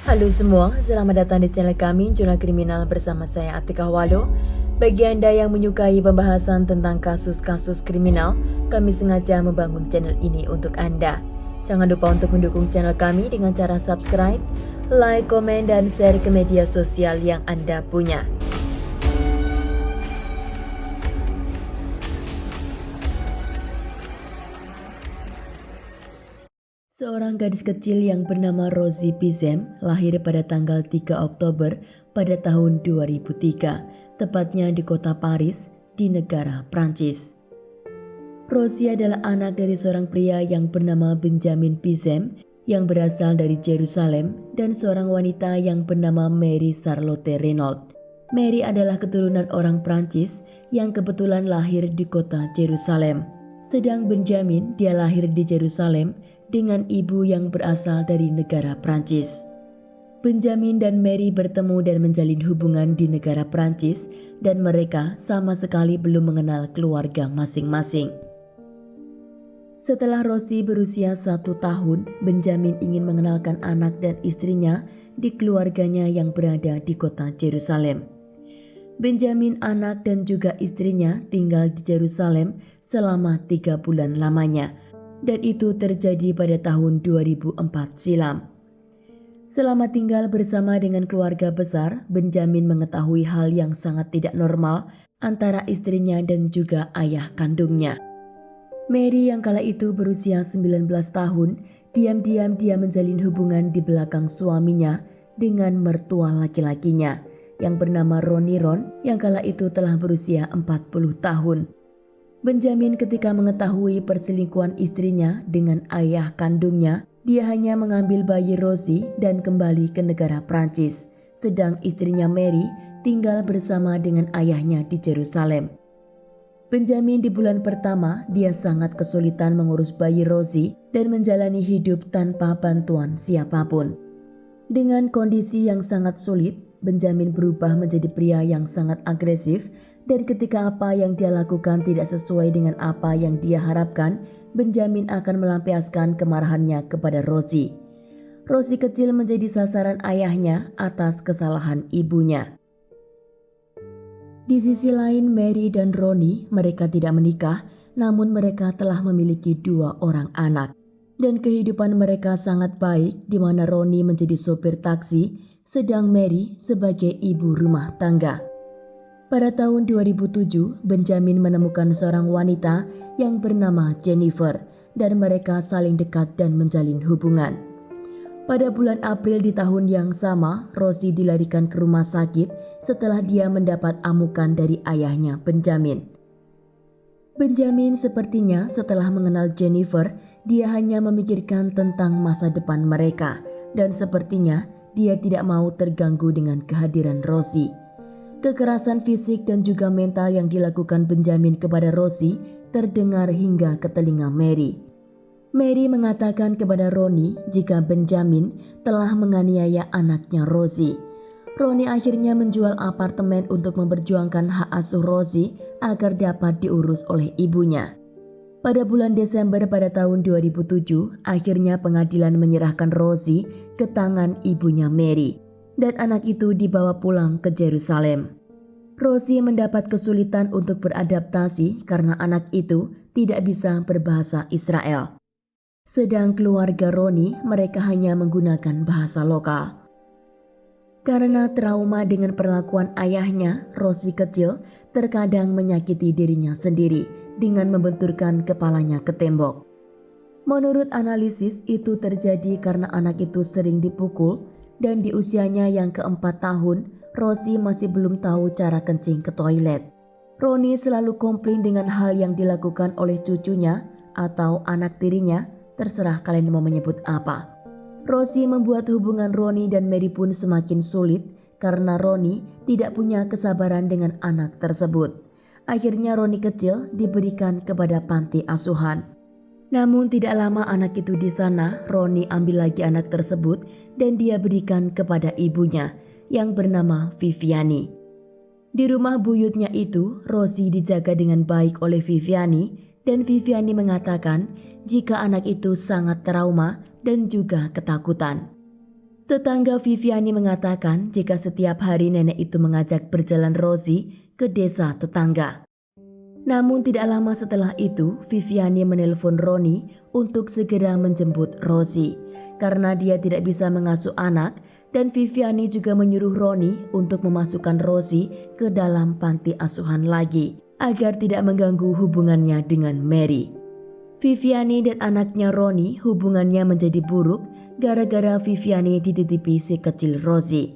Halo semua, selamat datang di channel kami Jurnal Kriminal bersama saya Atika Walo. Bagi Anda yang menyukai pembahasan tentang kasus-kasus kriminal, kami sengaja membangun channel ini untuk Anda. Jangan lupa untuk mendukung channel kami dengan cara subscribe, like, komen, dan share ke media sosial yang Anda punya. Seorang gadis kecil yang bernama Rosie Pizem lahir pada tanggal 3 Oktober pada tahun 2003, tepatnya di kota Paris, di negara Prancis. Rosie adalah anak dari seorang pria yang bernama Benjamin Pizem yang berasal dari Yerusalem dan seorang wanita yang bernama Mary Charlotte Renaud. Mary adalah keturunan orang Prancis yang kebetulan lahir di kota Yerusalem. Sedang Benjamin dia lahir di Yerusalem dengan ibu yang berasal dari negara Prancis. Benjamin dan Mary bertemu dan menjalin hubungan di negara Prancis dan mereka sama sekali belum mengenal keluarga masing-masing. Setelah Rosie berusia 1 tahun, Benjamin ingin mengenalkan anak dan istrinya di keluarganya yang berada di kota Yerusalem. Benjamin, anak dan juga istrinya tinggal di Yerusalem selama 3 bulan lamanya, dan itu terjadi pada tahun 2004 silam. Selama tinggal bersama dengan keluarga besar, Benjamin mengetahui hal yang sangat tidak normal antara istrinya dan juga ayah kandungnya. Mary yang kala itu berusia 19 tahun, diam-diam dia menjalin hubungan di belakang suaminya dengan mertua laki-lakinya yang bernama Ronnie Ron yang kala itu telah berusia 40 tahun. Benjamin ketika mengetahui perselingkuhan istrinya dengan ayah kandungnya, dia hanya mengambil bayi Rosie dan kembali ke negara Prancis, sedang istrinya Mary tinggal bersama dengan ayahnya di Yerusalem. Benjamin di bulan pertama, dia sangat kesulitan mengurus bayi Rosie dan menjalani hidup tanpa bantuan siapapun. Dengan kondisi yang sangat sulit, Benjamin berubah menjadi pria yang sangat agresif, dan ketika apa yang dia lakukan tidak sesuai dengan apa yang dia harapkan, Benjamin akan melampiaskan kemarahannya kepada Rosie. Rosie kecil menjadi sasaran ayahnya atas kesalahan ibunya. Di sisi lain, Mary dan Ronnie, mereka tidak menikah, namun mereka telah memiliki 2 orang anak. Dan kehidupan mereka sangat baik, di mana Ronnie menjadi sopir taksi, sedang Mary sebagai ibu rumah tangga. Pada tahun 2007, Benjamin menemukan seorang wanita yang bernama Jennifer dan mereka saling dekat dan menjalin hubungan. Pada bulan April di tahun yang sama, Rosie dilarikan ke rumah sakit setelah dia mendapat amukan dari ayahnya Benjamin. Benjamin sepertinya setelah mengenal Jennifer, dia hanya memikirkan tentang masa depan mereka dan sepertinya dia tidak mau terganggu dengan kehadiran Rosie. Kekerasan fisik dan juga mental yang dilakukan Benjamin kepada Rosie terdengar hingga ke telinga Mary. Mary mengatakan kepada Ronnie jika Benjamin telah menganiaya anaknya Rosie. Ronnie akhirnya menjual apartemen untuk memperjuangkan hak asuh Rosie agar dapat diurus oleh ibunya. Pada bulan Desember pada tahun 2007, akhirnya pengadilan menyerahkan Rosie ke tangan ibunya Mary, dan anak itu dibawa pulang ke Yerusalem. Rosie mendapat kesulitan untuk beradaptasi karena anak itu tidak bisa berbahasa Israel. Sedang keluarga Ronnie, mereka hanya menggunakan bahasa lokal. Karena trauma dengan perlakuan ayahnya, Rosie kecil terkadang menyakiti dirinya sendiri dengan membenturkan kepalanya ke tembok. Menurut analisis, itu terjadi karena anak itu sering dipukul dan di usianya yang ke-4 tahun, Rosie masih belum tahu cara kencing ke toilet. Ronnie selalu komplain dengan hal yang dilakukan oleh cucunya atau anak tirinya, terserah kalian mau menyebut apa. Rosie membuat hubungan Ronnie dan Mary pun semakin sulit karena Ronnie tidak punya kesabaran dengan anak tersebut. Akhirnya Ronnie kecil diberikan kepada panti asuhan. Namun tidak lama anak itu di sana, Ronnie ambil lagi anak tersebut dan dia berikan kepada ibunya yang bernama Viviani. Di rumah buyutnya itu, Rosie dijaga dengan baik oleh Viviani dan Viviani mengatakan jika anak itu sangat trauma dan juga ketakutan. Tetangga Viviani mengatakan jika setiap hari nenek itu mengajak berjalan Rosie ke desa tetangga. Namun tidak lama setelah itu, Viviani menelpon Roni untuk segera menjemput Rosie karena dia tidak bisa mengasuh anak, dan Viviani juga menyuruh Roni untuk memasukkan Rosie ke dalam panti asuhan lagi agar tidak mengganggu hubungannya dengan Mary. Viviani dan anaknya Roni hubungannya menjadi buruk gara-gara Viviani dititipi si kecil Rosie.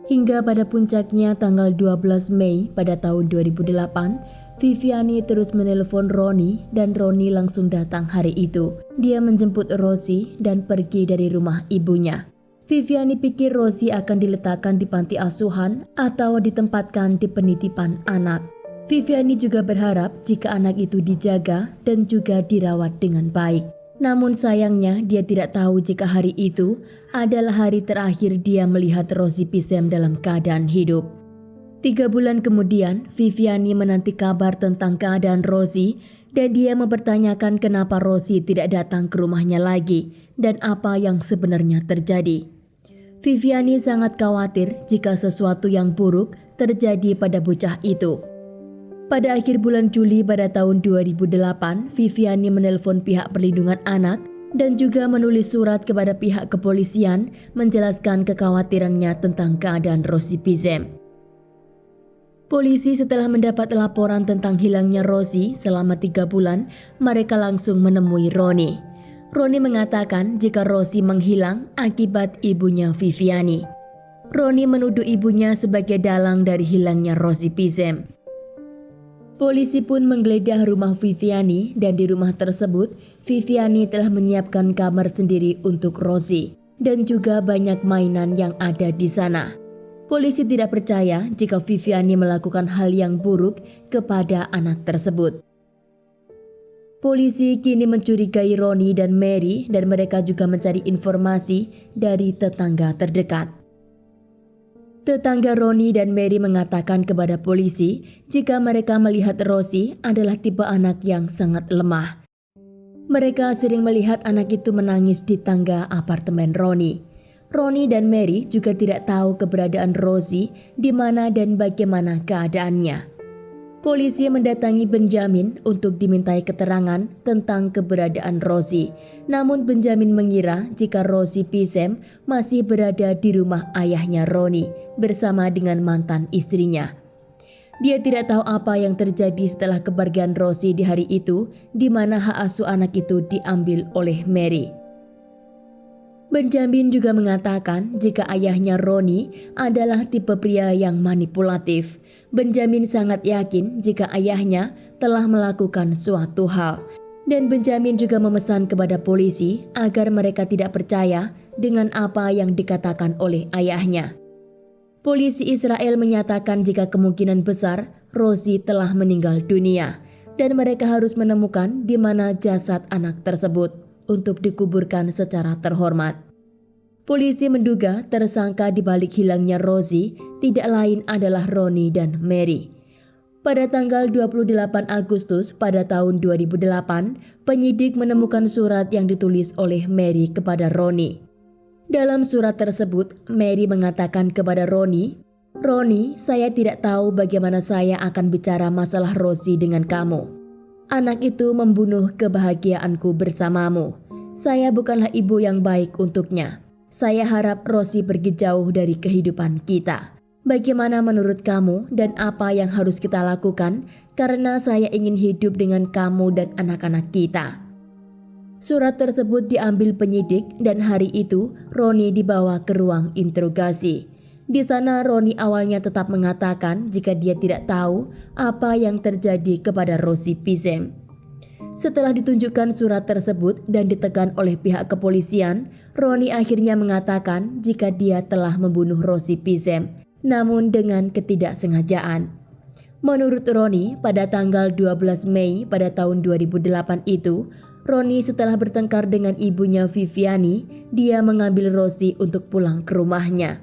Hingga pada puncaknya tanggal 12 Mei pada tahun 2008, Viviani terus menelpon Roni dan Roni langsung datang hari itu. Dia menjemput Rosie dan pergi dari rumah ibunya. Viviani pikir Rosie akan diletakkan di panti asuhan atau ditempatkan di penitipan anak. Viviani juga berharap jika anak itu dijaga dan juga dirawat dengan baik. Namun sayangnya dia tidak tahu jika hari itu adalah hari terakhir dia melihat Rosie Pisem dalam keadaan hidup. 3 bulan kemudian, Viviani menanti kabar tentang keadaan Rosie dan dia mempertanyakan kenapa Rosie tidak datang ke rumahnya lagi dan apa yang sebenarnya terjadi. Viviani sangat khawatir jika sesuatu yang buruk terjadi pada bocah itu. Pada akhir bulan Juli pada tahun 2008, Viviani menelpon pihak perlindungan anak dan juga menulis surat kepada pihak kepolisian menjelaskan kekhawatirannya tentang keadaan Rosie Pisem. Polisi setelah mendapat laporan tentang hilangnya Rosie selama 3 bulan, mereka langsung menemui Roni. Roni mengatakan jika Rosie menghilang akibat ibunya Viviani. Roni menuduh ibunya sebagai dalang dari hilangnya Rosie Pisem. Polisi pun menggeledah rumah Viviani dan di rumah tersebut, Viviani telah menyiapkan kamar sendiri untuk Rosie dan juga banyak mainan yang ada di sana. Polisi tidak percaya jika Viviani melakukan hal yang buruk kepada anak tersebut. Polisi kini mencurigai Roni dan Mary dan mereka juga mencari informasi dari tetangga terdekat. Tetangga Roni dan Mary mengatakan kepada polisi jika mereka melihat Rosie adalah tipe anak yang sangat lemah. Mereka sering melihat anak itu menangis di tangga apartemen Roni. Roni dan Mary juga tidak tahu keberadaan Rosie di mana dan bagaimana keadaannya. Polisi mendatangi Benjamin untuk dimintai keterangan tentang keberadaan Rosie. Namun Benjamin mengira jika Rosie Pisem masih berada di rumah ayahnya Roni bersama dengan mantan istrinya. Dia tidak tahu apa yang terjadi setelah kepergian Rosie di hari itu, di mana hak asuh anak itu diambil oleh Mary. Benjamin juga mengatakan jika ayahnya Roni adalah tipe pria yang manipulatif. Benjamin sangat yakin jika ayahnya telah melakukan suatu hal. Dan Benjamin juga memesan kepada polisi agar mereka tidak percaya dengan apa yang dikatakan oleh ayahnya. Polisi Israel menyatakan jika kemungkinan besar Rosie telah meninggal dunia dan mereka harus menemukan di mana jasad anak tersebut untuk dikuburkan secara terhormat. Polisi menduga tersangka di balik hilangnya Rosie tidak lain adalah Roni dan Mary. Pada tanggal 28 Agustus pada tahun 2008, penyidik menemukan surat yang ditulis oleh Mary kepada Roni. Dalam surat tersebut, Mary mengatakan kepada Roni, "Roni, saya tidak tahu bagaimana saya akan bicara masalah Rosie dengan kamu. Anak itu membunuh kebahagiaanku bersamamu. Saya bukanlah ibu yang baik untuknya. Saya harap Rosie pergi jauh dari kehidupan kita. Bagaimana menurut kamu dan apa yang harus kita lakukan karena saya ingin hidup dengan kamu dan anak-anak kita." Surat tersebut diambil penyidik dan hari itu Roni dibawa ke ruang interogasi. Di sana Roni awalnya tetap mengatakan jika dia tidak tahu apa yang terjadi kepada Rosie Pisem. Setelah ditunjukkan surat tersebut dan ditekan oleh pihak kepolisian, Roni akhirnya mengatakan jika dia telah membunuh Rosie Pisem, namun dengan ketidaksengajaan. Menurut Roni, pada tanggal 12 Mei pada tahun 2008 itu, Roni setelah bertengkar dengan ibunya Viviani, dia mengambil Rosie untuk pulang ke rumahnya.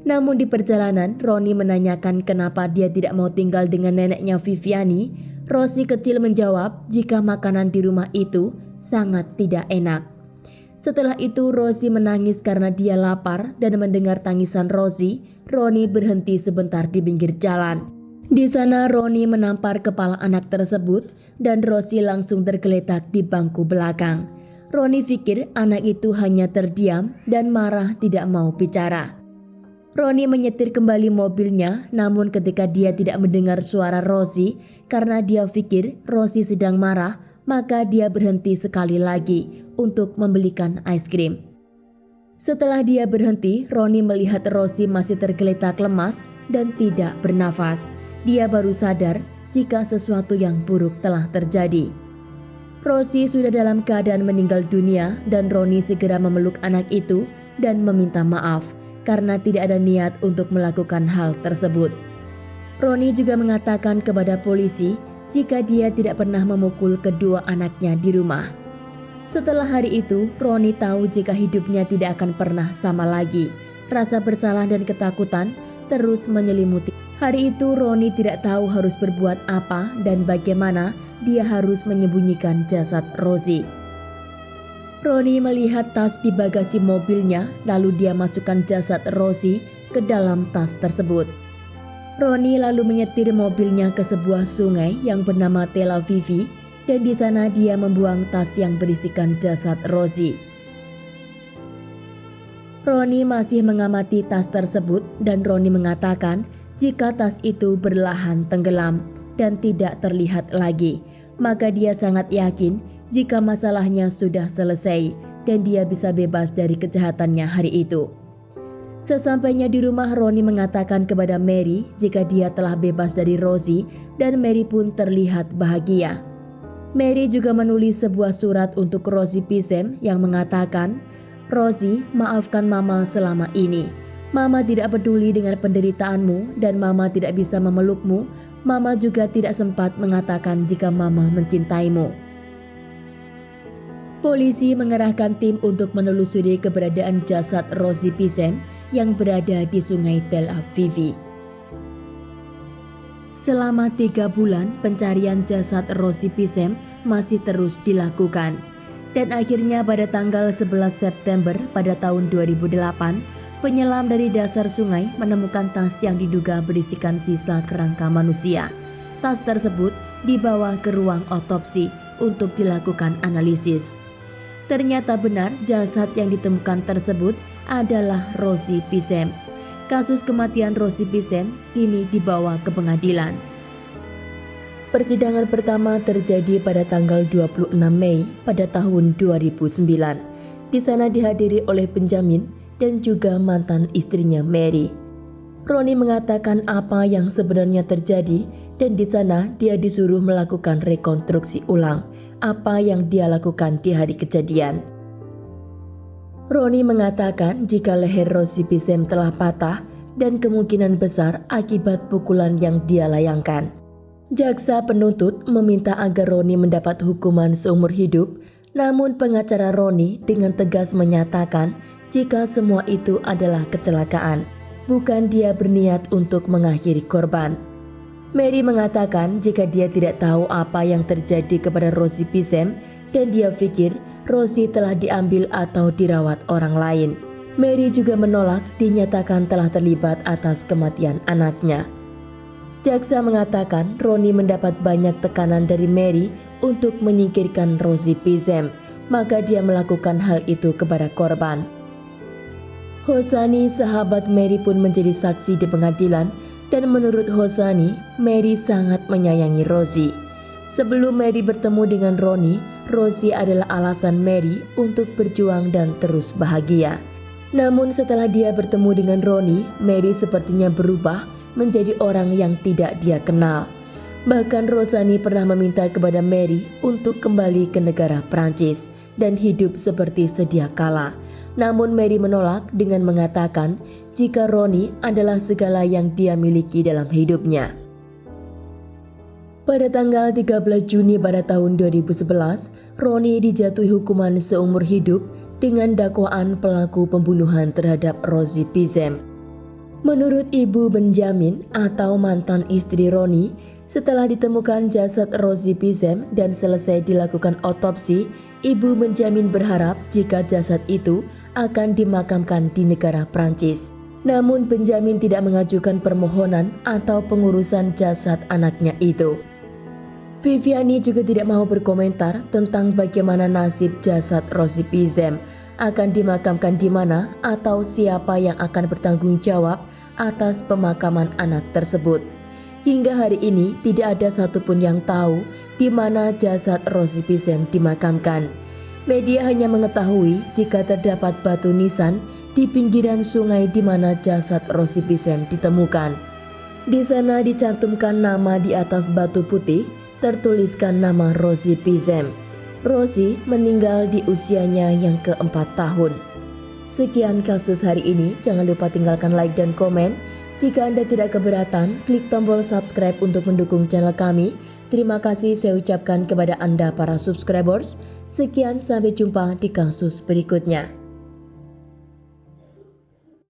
Namun di perjalanan, Roni menanyakan kenapa dia tidak mau tinggal dengan neneknya Viviani. Rosie kecil menjawab jika makanan di rumah itu sangat tidak enak. Setelah itu Rosie menangis karena dia lapar dan mendengar tangisan Rosie, Ronnie berhenti sebentar di pinggir jalan. Di sana Ronnie menampar kepala anak tersebut dan Rosie langsung tergeletak di bangku belakang. Ronnie pikir anak itu hanya terdiam dan marah tidak mau bicara. Ronnie menyetir kembali mobilnya, namun ketika dia tidak mendengar suara Rosie karena dia pikir Rosie sedang marah, maka dia berhenti sekali lagi untuk membelikan es krim. Setelah dia berhenti, Ronnie melihat Rosie masih tergeletak lemas dan tidak bernafas. Dia baru sadar jika sesuatu yang buruk telah terjadi. Rosie sudah dalam keadaan meninggal dunia dan Ronnie segera memeluk anak itu dan meminta maaf karena tidak ada niat untuk melakukan hal tersebut. Ronnie juga mengatakan kepada polisi jika dia tidak pernah memukul kedua anaknya di rumah. Setelah hari itu, Ronnie tahu jika hidupnya tidak akan pernah sama lagi. Rasa bersalah dan ketakutan terus menyelimuti. Hari itu Ronnie tidak tahu harus berbuat apa dan bagaimana dia harus menyembunyikan jasad Rosie. Ronnie melihat tas di bagasi mobilnya, lalu dia masukkan jasad Rosie ke dalam tas tersebut. Ronnie lalu menyetir mobilnya ke sebuah sungai yang bernama Tel Aviv dan di sana dia membuang tas yang berisikan jasad Rosie. Ronnie masih mengamati tas tersebut dan Ronnie mengatakan jika tas itu perlahan tenggelam dan tidak terlihat lagi, maka dia sangat yakin jika masalahnya sudah selesai dan dia bisa bebas dari kejahatannya hari itu. Sesampainya di rumah, Ronnie mengatakan kepada Mary jika dia telah bebas dari Rosie dan Mary pun terlihat bahagia. Mary juga menulis sebuah surat untuk Rosie Pisem yang mengatakan, "Rosie, maafkan Mama selama ini. Mama tidak peduli dengan penderitaanmu dan Mama tidak bisa memelukmu. Mama juga tidak sempat mengatakan jika Mama mencintaimu." Polisi mengerahkan tim untuk menelusuri keberadaan jasad Rosie Pisem yang berada di sungai Tel Aviv. Selama 3 bulan pencarian jasad Rosie Pisem masih terus dilakukan. Dan akhirnya pada tanggal 11 September pada tahun 2008, penyelam dari dasar sungai menemukan tas yang diduga berisikan sisa kerangka manusia. Tas tersebut dibawa ke ruang otopsi untuk dilakukan analisis. Ternyata benar jasad yang ditemukan tersebut adalah Rosie Pisem. Kasus kematian Rosie Pisem kini dibawa ke pengadilan. Persidangan pertama terjadi pada tanggal 26 Mei pada tahun 2009. Di sana dihadiri oleh penjamin dan juga mantan istrinya Mary. Ronnie mengatakan apa yang sebenarnya terjadi dan di sana dia disuruh melakukan rekonstruksi ulang apa yang dia lakukan di hari kejadian. Ronnie mengatakan jika leher Rosie Pisem telah patah dan kemungkinan besar akibat pukulan yang dia layangkan. Jaksa penuntut meminta agar Ronnie mendapat hukuman seumur hidup, namun pengacara Ronnie dengan tegas menyatakan jika semua itu adalah kecelakaan, bukan dia berniat untuk mengakhiri korban. Mary mengatakan jika dia tidak tahu apa yang terjadi kepada Rosie Pisem dan dia pikir Rosie telah diambil atau dirawat orang lain. Mary juga menolak dinyatakan telah terlibat atas kematian anaknya. Jaksa mengatakan Ronnie mendapat banyak tekanan dari Mary untuk menyingkirkan Rosie Pisem, maka dia melakukan hal itu kepada korban. Hosani, sahabat Mary pun menjadi saksi di pengadilan dan menurut Hosani, Mary sangat menyayangi Rosie. Sebelum Mary bertemu dengan Ronnie, Rosie adalah alasan Mary untuk berjuang dan terus bahagia. Namun setelah dia bertemu dengan Ronnie, Mary sepertinya berubah menjadi orang yang tidak dia kenal. Bahkan Hosani pernah meminta kepada Mary untuk kembali ke negara Prancis dan hidup seperti sedia kala. Namun Mary menolak dengan mengatakan jika Ronnie adalah segala yang dia miliki dalam hidupnya. Pada tanggal 13 Juni pada tahun 2011, Ronnie dijatuhi hukuman seumur hidup dengan dakwaan pelaku pembunuhan terhadap Rosie Pisem. Menurut Ibu Benjamin atau mantan istri Ronnie, setelah ditemukan jasad Rosie Pisem dan selesai dilakukan otopsi, Ibu Benjamin berharap jika jasad itu akan dimakamkan di negara Prancis. Namun Benjamin tidak mengajukan permohonan atau pengurusan jasad anaknya itu. Viviani juga tidak mau berkomentar tentang bagaimana nasib jasad Rosie Pizem, akan dimakamkan di mana atau siapa yang akan bertanggung jawab atas pemakaman anak tersebut. Hingga hari ini tidak ada satupun yang tahu di mana jasad Rosie Pizem dimakamkan. Media hanya mengetahui jika terdapat batu nisan di pinggiran sungai di mana jasad Rosie Pizem ditemukan. Di sana dicantumkan nama di atas batu putih, tertuliskan nama Rosie Pizem. Rosie meninggal di usianya yang ke-4 tahun. Sekian kasus hari ini, jangan lupa tinggalkan like dan komen. Jika Anda tidak keberatan, klik tombol subscribe untuk mendukung channel kami. Terima kasih saya ucapkan kepada Anda para subscribers. Sekian, sampai jumpa di kasus berikutnya.